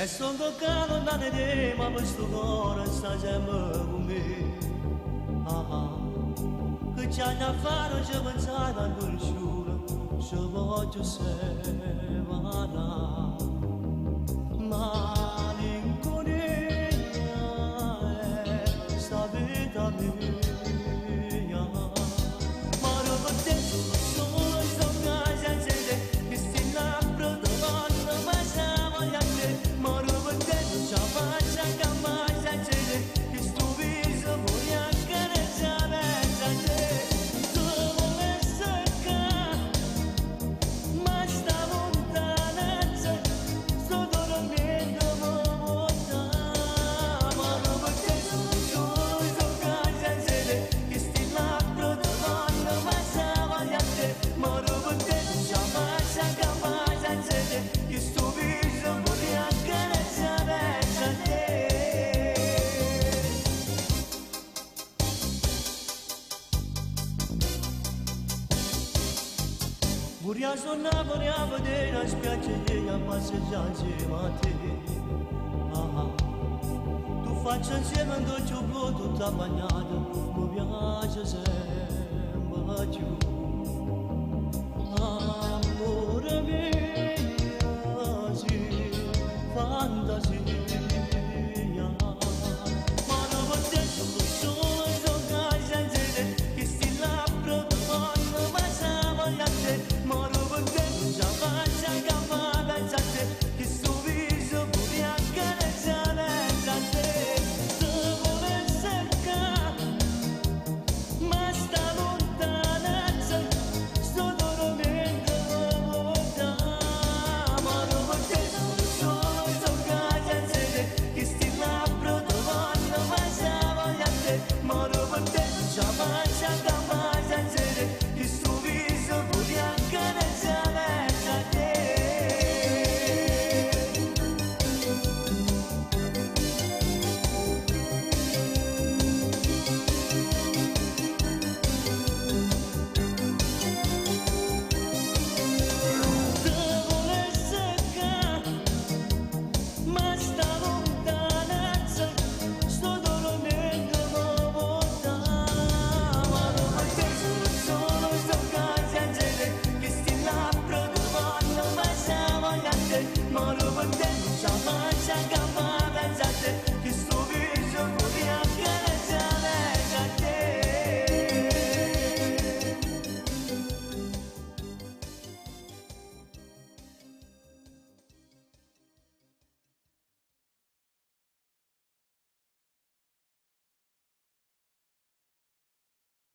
E sono toccato da te, ma questo cuore sta sempre con me. Che c'è da fare, ci pensare a dolciura, ci voglio separare. Malinconia è sta vita mia. Ma non potevo solo sognare senza te, che sti labbra davanti, ma siamo gli altri. Ma non potevo già faccia campare senza te, che sto viso voglio accarezzare senza te. Tu volessi che, ma sta lontananza, sto dormendo morta. Ma non potevo solo sognare senza te, che sti labbra davanti, ma siamo gli altri. Ma non potevo già faccia campare senza te, che sto viso voglio accarezzare senza te. Vorrei suonare, vorrei vedere la spiaggia e a passeggiare insieme a te. Tu faccia insieme un dolce blu tutta bagnata, mi piace sempre più.